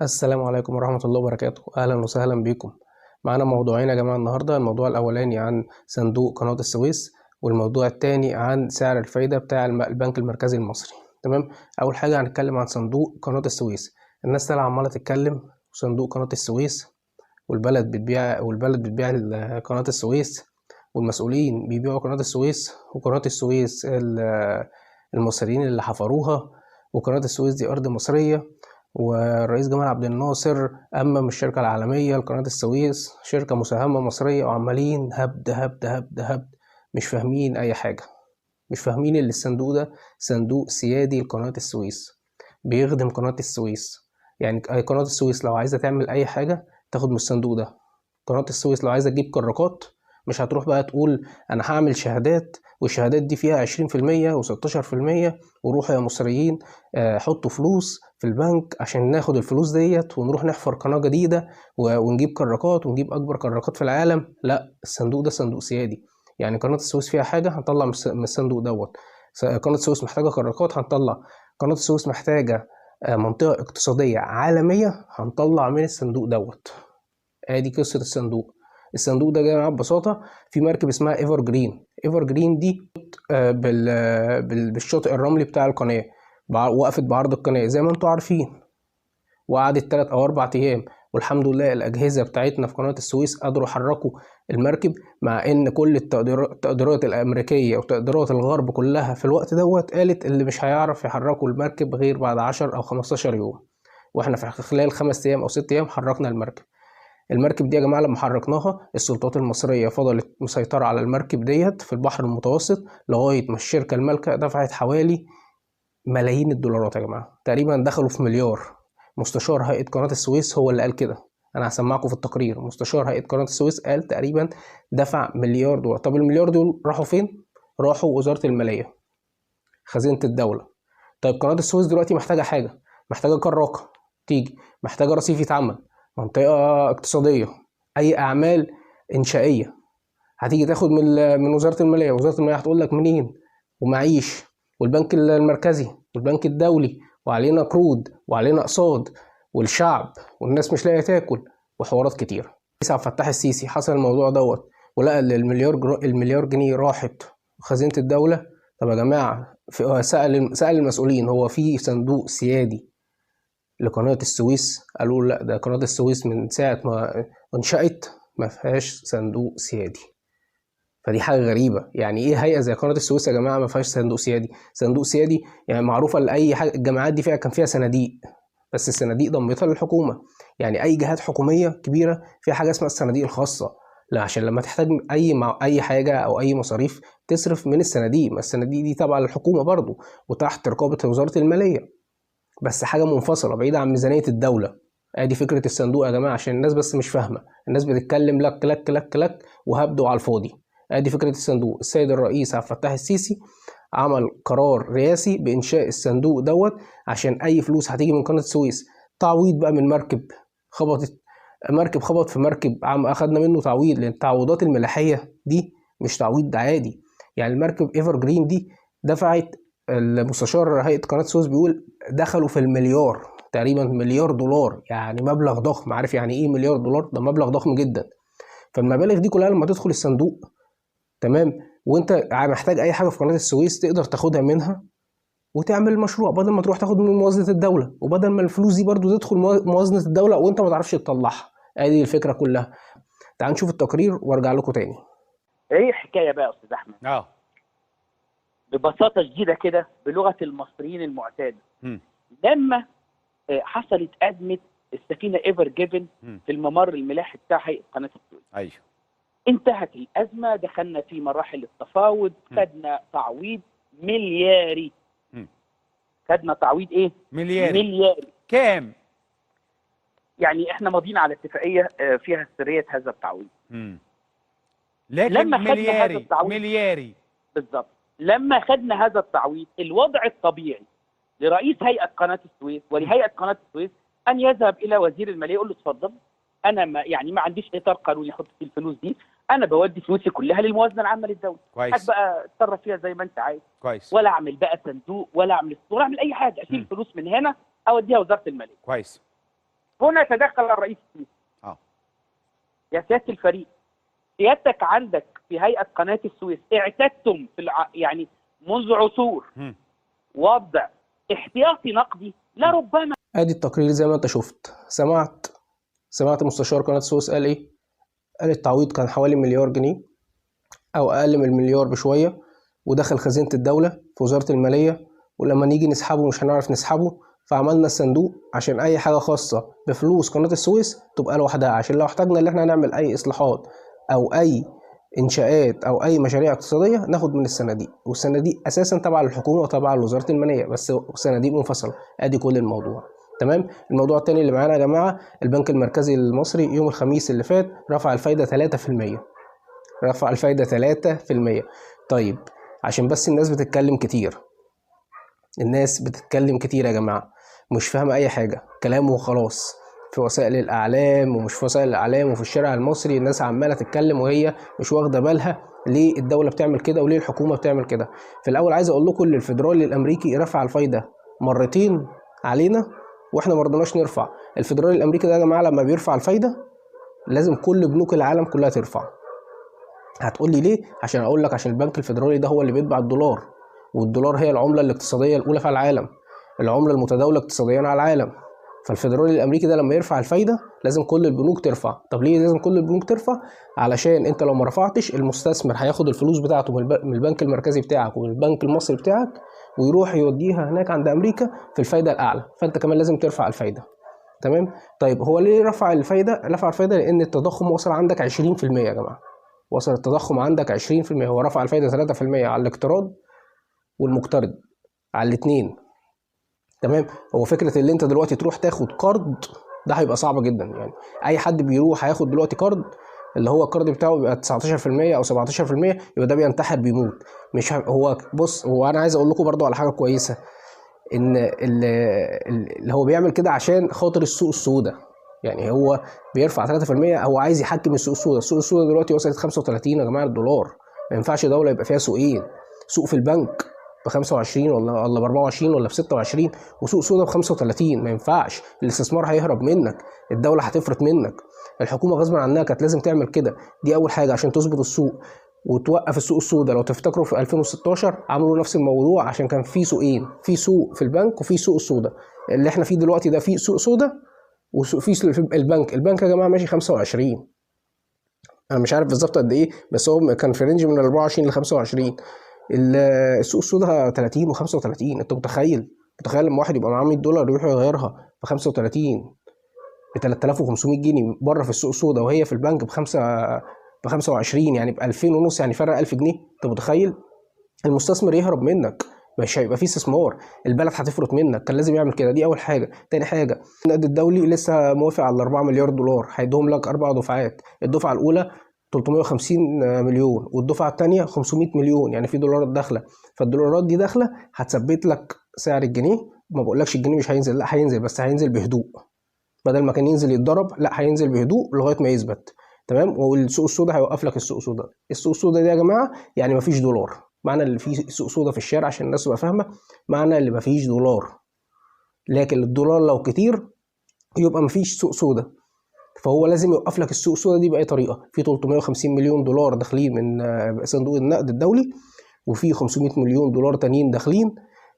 السلام عليكم ورحمة الله وبركاته. أهلا وسهلا بكم. معنا موضوعين يا جماعة النهاردة. الموضوع الأولاني عن صندوق قناة السويس، والموضوع التاني عن سعر الفايدة بتاع البنك المركزي المصري. تمام. أول حاجة هنتكلم عن صندوق قناة السويس. الناس طالعة عمالة تتكلم صندوق قناة السويس، والبلد بتبيع قناة السويس، والمسؤولين بيبيعوا قناة السويس، وقناة السويس المصريين اللي حفروها، وقناة السويس دي أرض مصرية، والرئيس جمال عبد الناصر أمم الشركة العالمية لقناة السويس شركة مساهمة مصرية، وعمالين هبد هبد هبد هبد. مش فاهمين أي حاجة، مش فاهمين اللي الصندوق ده صندوق سيادي لقناة السويس، بيخدم قناة السويس. يعني قناة السويس لو عايزة تعمل أي حاجة تاخد من الصندوق ده. قناة السويس لو عايزة تجيب كراكات مش هتروح بقى تقول أنا هعمل شهادات، والشهادات دي فيها 20% و16%، وروحوا يا مصريين حطوا فلوس في البنك عشان ناخد الفلوس ديت ونروح نحفر قناة جديدة ونجيب كراكات ونجيب أكبر كراكات في العالم. لا، الصندوق ده صندوق سيادي. يعني قناة السويس فيها حاجة هنطلع من الصندوق دوت. قناة السويس محتاجة كراكات هنطلع. قناة السويس محتاجة منطقة اقتصادية عالمية هنطلع من الصندوق دوت. ادي قصة الصندوق. الصندوق ده جاي ببساطة في مركب اسمها ايفر جرين. ايفر جرين دي بالشاطئ الرملي بتاع القناة، وقفت بعرض القناة زي ما انتوا عارفين، وقعدت 3 أو 4 أيام. والحمد لله الأجهزة بتاعتنا في قناة السويس قدروا يحركوا المركب، مع إن كل التقديرات الأمريكية وتقديرات الغرب كلها في الوقت دوت قالت اللي مش هيعرف يحركوا المركب غير بعد 10 أو 15 يوم. وإحنا في خلال 5 أيام أو 6 أيام حركنا المركب. المركب دي يا جماعة لما حركناها السلطات المصرية فضلت مسيطرة على المركب ديت في البحر المتوسط لغاية ما الشركة المالكة دفعت حوالي ملايين الدولارات. يا جماعة تقريبا دخلوا في مليار. مستشار هيئة قناة السويس هو اللي قال كده، أنا هسمعكم في التقرير. مستشار هيئة قناة السويس قال تقريبا دفع مليار دولار. طب المليار دول راحوا فين؟ راحوا وزارة المالية، خزينة الدولة. طيب قناة السويس دلوقتي محتاجة حاجة، محتاجة كراكة تيجي، محتاجة رصيف يتعمل، منطقة اقتصادية، أي أعمال إنشائية هتيجي تاخد من وزارة المالية. وزارة المالية هتقول لك منين؟ ومعيش، والبنك المركزي والبنك الدولي، وعلينا قروض وعلينا اقساط، والشعب والناس مش لاقيه تاكل، وحوارات كتير. الرئيس عبد الفتاح السيسي حصل الموضوع دوت ولقى ان المليار جنيه راحت خزينة الدولة. طب يا جماعة سأل المسؤولين هو في صندوق سيادي لقناة السويس؟ قالوا لا، ده قناة السويس من ساعة ما انشأت ما فيهاش صندوق سيادي. فدي حاجه غريبه. يعني ايه هيئه زي قناه السويس يا جماعه ما فيهاش صندوق سيادي؟ صندوق سيادي يعني معروفه لاي حاجه. الجامعات دي كان فيها صناديق، بس الصناديق ضمتها للحكومه. يعني اي جهات حكوميه كبيره فيها حاجه اسمها الصناديق الخاصه، لا عشان لما تحتاج اي حاجه او اي مصاريف تصرف من الصناديق. ما الصناديق دي تابعه للحكومه برضو وتحت رقابه وزاره الماليه، بس حاجه منفصله بعيده عن ميزانيه الدوله. ادي فكره الصندوق يا جماعه عشان الناس بس مش فاهمه. الناس بتتكلم لك لك لك لك وهبدوا على الفاضي. ادي فكره الصندوق. السيد الرئيس عبد الفتاح السيسي عمل قرار رئاسي بانشاء الصندوق دوت عشان اي فلوس هتيجي من قناه السويس، تعويض بقى من مركب خبط في مركب، اخدنا منه تعويض. لان التعويضات الملاحيه دي مش تعويض عادي. يعني المركب ايفر جرين دي دفعت، المستشار هيئه قناه السويس بيقول دخلوا في المليار، تقريبا مليار دولار. يعني مبلغ ضخم. عارف يعني ايه مليار دولار؟ ده مبلغ ضخم جدا. فالمبالغ دي كلها لما تدخل الصندوق، تمام، وانت محتاج اي حاجه في قناه السويس تقدر تاخدها منها وتعمل مشروع، بدل ما تروح تاخد من موازنه الدوله، وبدل ما الفلوس دي برضو تدخل موازنه الدوله وانت ما تعرفش تطلعها. ادي الفكره كلها. تعال نشوف التقرير وارجع لكم تاني. ايه الحكايه بقى يا استاذ احمد؟ ببساطه شديده كده بلغه المصريين المعتاده. لما حصلت ازمه السفينه ايفر جيفن في الممر الملاحي بتاع هيئه قناه السويس. ايوه. انتهت الازمه، دخلنا في مراحل التفاوض، خدنا تعويض ملياري. خدنا تعويض ايه؟ ملياري. كام؟ يعني احنا ماضيين على اتفاقيه فيها سريه هذا التعويض. لكن لما ملياري بالظبط. لما خدنا هذا التعويض، الوضع الطبيعي لرئيس هيئه قناه السويس ولهيئه قناه السويس ان يذهب الى وزير الماليه يقول له اتفضل، انا ما عنديش اطار قانوني يحط فيه الفلوس دي، انا بودي فلوسي كلها للموازنه العامه للدوله. كويس. بقى اتصرف فيها زي ما انت عايز. كويس. ولا اعمل بقى صندوق ولا اعمل اي حاجه، اشيل فلوس من هنا اوديها وزاره الماليه. كويس. هنا تدخل الرئيس السيسي. يا سياده الفريق، سيادتك عندك في هيئه قناه السويس اعتدتم في يعني منذ عصور وضع احتياطي نقدي لربما. ادي التقرير زي ما انت شفت. سمعت مستشار قناه السويس قال ايه؟ قال التعويض كان حوالي مليار جنيه او اقل من المليار بشويه، ودخل خزينه الدوله في وزاره الماليه، ولما نيجي نسحبه مش هنعرف نسحبه، فعملنا الصندوق عشان اي حاجه خاصه بفلوس قناه السويس تبقى لوحدها، عشان لو احتاجنا ان احنا نعمل اي اصلاحات او اي انشاءات او اي مشاريع اقتصاديه ناخد من الصناديق، والصناديق اساسا تبع للحكومه وتبع لوزاره الماليه، بس صناديق منفصله. ادي كل الموضوع. تمام. الموضوع الثاني اللي معانا يا جماعه، البنك المركزي المصري يوم الخميس اللي فات رفع الفايده 3%. رفع الفايده 3%. طيب عشان بس الناس بتتكلم كتير، الناس بتتكلم كتير يا جماعه، مش فاهمه اي حاجه، كلام وخلاص في وسائل الاعلام ومش في وسائل الاعلام وفي الشارع المصري. الناس عماله تتكلم وهي مش واخده بالها ليه الدوله بتعمل كده وليه الحكومه بتعمل كده. في الاول عايز اقول لكم ان الفيدرالي الامريكي رفع الفايده مرتين علينا واحنا ما رضيناش نرفع. الفيدرالي الامريكي ده يا جماعه لما بيرفع الفايده لازم كل بنوك العالم كلها ترفع. هتقول لي ليه؟ عشان اقول لك، عشان البنك الفيدرالي ده هو اللي بيطبع الدولار، والدولار هي العمله الاقتصاديه الاولى في العالم، العمله المتداوله اقتصاديا على العالم. فالفيدرالي الامريكي ده لما يرفع الفايده لازم كل البنوك ترفع. طب ليه لازم كل البنوك ترفع؟ علشان انت لو ما رفعتش المستثمر هياخد الفلوس بتاعته من البنك المركزي بتاعك ومن البنك المصري بتاعك ويروح يوديها هناك عند امريكا في الفايده الاعلى، فانت كمان لازم ترفع الفايده. تمام. طيب هو ليه رفع الفايده؟ رفع الفايده لان التضخم وصل عندك 20% يا جماعه. وصل التضخم عندك 20%. هو رفع الفايده 3% على الاقتراض والمقترض، على الاثنين. تمام. هو فكره اللي انت دلوقتي تروح تاخد قرض ده هيبقى صعب جدا. يعني اي حد بيروح هياخد دلوقتي قرض اللي هو القرض بتاعه بيبقى 19% او 17%، يبقى ده بينتحر بيموت. مش هو بص، هو انا عايز اقول لكم برضو على حاجه كويسه، ان اللي هو بيعمل كده عشان خاطر السوق السوداء. يعني هو بيرفع 3%، هو عايز يحكم السوق السوداء. السوق السوداء دلوقتي وصلت 35 يا جماعه الدولار. ما ينفعش دوله يبقى فيها سوقين، سوق في البنك ب 25 ولا ب 24 ولا ب 26 وسوق سوداء ب 35. ما ينفعش، الاستثمار هيهرب منك، الدوله هتفرط منك. الحكومه غصب عنها كانت لازم تعمل كده. دي اول حاجه عشان تظبط السوق وتوقف السوق السوداء. لو تفتكروا في 2016 عملوا نفس الموضوع عشان كان في سوقين، في سوق في البنك وفي سوق السوداء. اللي احنا فيه دلوقتي ده في سوق سوداء وفي البنك. البنك يا جماعه ماشي 25. انا مش عارف بالظبط قد ايه، بس هو كان في رينج من 24 ل 25. السوق السوداء 30 و35. انت متخيل لما واحد يبقى معاه $100 يروح يغيرها ب 35 ب 3500 جنيه بره في السوق السوداء، وهي في البنك ب 25، يعني ب 2000 ونص، يعني فرق 1000 جنيه. انت متخيل؟ المستثمر يهرب منك، مش هيبقى فيه استثمار، البلد هتفرط منك. كان لازم يعمل كده. دي اول حاجه. تاني حاجه، النقد الدولي لسه موافق على 4 مليار دولار، هيديهم لك 4 دفعات. الدفعه الاولى 350 مليون والدفعه الثانيه 500 مليون، يعني في دولارات داخله. فالدولارات دي داخله هتثبت لك سعر الجنيه. ما بقولكش الجنيه مش هينزل، لا هينزل، بس هينزل بهدوء. بدل ما كان ينزل يتضرب، لا هينزل بهدوء لغايه ما يثبت. تمام. والسوق السوداء هيوقف لك السوق السوداء. السوق السوداء دي يا جماعه يعني مفيش دولار. معنى اللي فيه سوق سوداء في الشارع عشان الناس تبقى فاهمه، معنى اللي مفيش دولار. لكن الدولار لو كتير يبقى مفيش سوق سوداء. فهو لازم يوقف لك السوق السوداء دي باي طريقه. في 350 مليون دولار داخلين من صندوق النقد الدولي، وفي 500 مليون دولار تانيين داخلين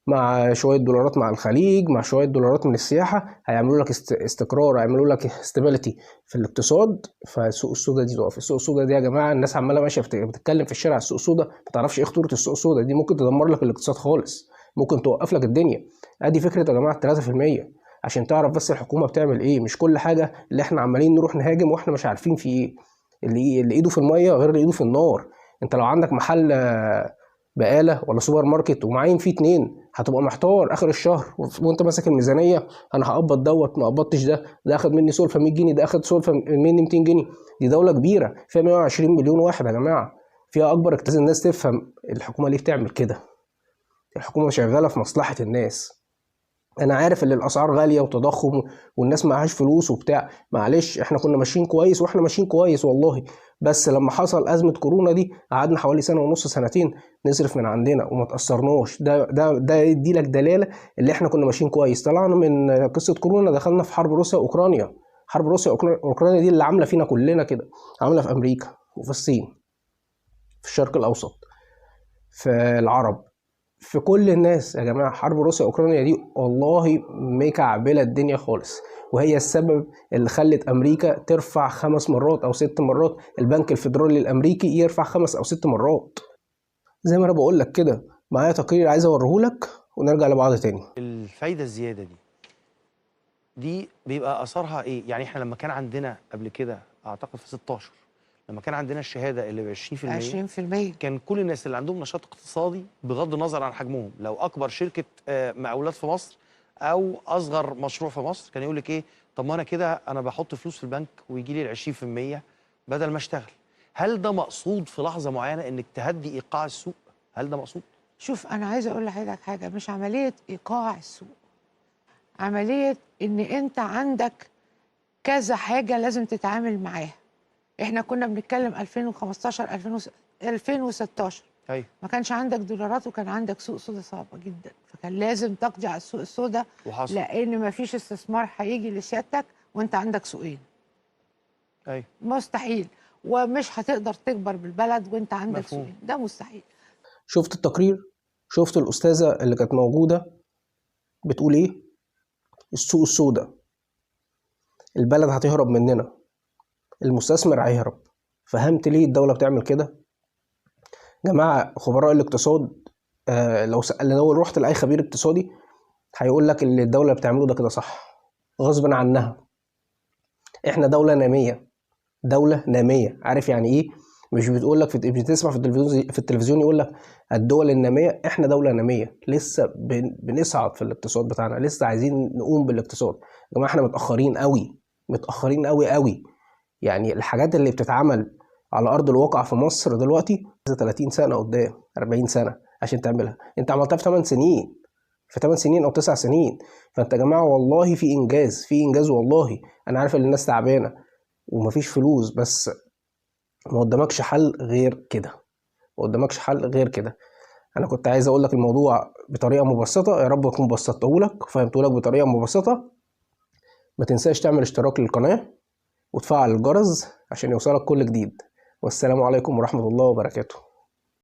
مع شويه دولارات مع الخليج، مع شويه دولارات من السياحه، هيعملوا لك استقرار، هيعملوا لك استابيليتي في الاقتصاد. فالسوق السوداء دي تقف. السوق السوداء دي يا جماعه الناس عماله ماشيه بتتكلم في الشارع السوق السوداء، ما تعرفش ايه خطوره السوق السوداء دي. ممكن تدمر لك الاقتصاد خالص، ممكن توقف لك الدنيا. ادي فكره يا جماعه 3%، عشان تعرف بس الحكومه بتعمل ايه. مش كل حاجه اللي احنا عمالين نروح نهاجم واحنا مش عارفين في ايه. اللي ايده في الميه غير اللي ايده في النار. انت لو عندك محل بقاله ولا سوبر ماركت ومعين فيه 2، هتبقى محتار اخر الشهر وانت ماسك الميزانيه، انا هقبض دوت ما قبضتش ده اخد مني سلفه 100 جنيه، ده اخد سلفه مني 200 جنيه. دي دوله كبيره فيها 120 مليون واحد يا جماعه، فيها اكبر اكتاز. الناس تفهم الحكومه ليه بتعمل كده. الحكومه شغاله في مصلحه الناس. انا عارف ان الاسعار غاليه وتضخم والناس معهاش فلوس وبتاع، معلش احنا كنا ماشيين كويس واحنا ماشيين كويس والله، بس لما حصل ازمه كورونا دي قعدنا حوالي سنه ونص سنتين نصرف من عندنا وما تاثرناش. ده يدي لك دلاله اللي احنا كنا ماشيين كويس. طلعنا من قصه كورونا دخلنا في حرب روسيا واوكرانيا. حرب روسيا واوكرانيا دي اللي عامله فينا كلنا كده، عامله في امريكا وفي الصين، في الشرق الاوسط، في العرب، في كل الناس يا جماعة. حرب روسيا أوكرانيا دي والله مكعبلة الدنيا خالص، وهي السبب اللي خلت أمريكا ترفع 5 مرات أو 6 مرات، البنك الفيدرالي الأمريكي يرفع 5 أو 6 مرات. زي ما أنا بقول لك كده. معايا تقرير عايز أوريهولك ونرجع لبعض تاني. الفايدة الزيادة دي بيبقى أثرها إيه؟ يعني إحنا لما كان عندنا قبل كده أعتقد في 16 لما كان عندنا الشهادة اللي ب 20%، كان كل الناس اللي عندهم نشاط اقتصادي بغض النظر عن حجمهم، لو أكبر شركة مقاولات في مصر أو أصغر مشروع في مصر، كان يقول لك إيه؟ طب ما أنا كده أنا بحط فلوس في البنك ويجي لي ال 20% بدل ما أشتغل. هل ده مقصود في لحظة معينة إنك تهدي إيقاع السوق؟ هل ده مقصود؟ شوف، أنا عايزة أقول لحضرتك حاجة، مش عملية إيقاع السوق، عملية إن أنت عندك كذا حاجة لازم تتعامل معاها. إحنا كنا بنتكلم 2015 2016 أيوه. ما كانش عندك دولارات وكان عندك سوق سودا صعبة جدا، فكان لازم تقضي على السوق السودا، وحصل. لأن ما فيش استثمار هيجي لسيادتك وأنت عندك سوقين. أيوه. مستحيل، ومش هتقدر تكبر بالبلد وأنت عندك مفهوم. سوقين، ده مستحيل. شفت التقرير؟ شفت الأستاذة اللي كانت موجودة بتقول إيه؟ السوق السوداء، البلد هتهرب مننا، المستثمر هيهرب. فهمت ليه الدولة بتعمل كده؟ جماعة خبراء الاقتصاد، لو رحت لأي خبير اقتصادي هيقول لك اللي الدولة بتعمله ده كده صح غصب عنها. احنا دولة نامية، دولة نامية. عارف يعني ايه؟ مش بتقول لك بتسمع في التلفزيون يقول لك الدول النامية. احنا دولة نامية لسه بنصعد في الاقتصاد بتاعنا، لسه عايزين نقوم بالاقتصاد. يا جماعة احنا متأخرين قوي، متأخرين قوي قوي. يعني الحاجات اللي بتتعمل على ارض الواقع في مصر دلوقتي 30 سنه قدام، 40 سنه عشان تعملها. انت عملتها في 8 سنين، في 8 سنين او 9 سنين. فانت يا جماعه والله في انجاز، في انجاز والله. انا عارف ان الناس تعبانه ومفيش فلوس، بس ما قدامكش حل غير كده، ما قدامكش حل غير كده. انا كنت عايز اقول لك الموضوع بطريقه مبسطه، يا رب اكون بسطته لك وفهمته لك بطريقه مبسطه. ما تنساش تعمل اشتراك للقناه وتفعل الجرس عشان يوصلك كل جديد. والسلام عليكم ورحمة الله وبركاته.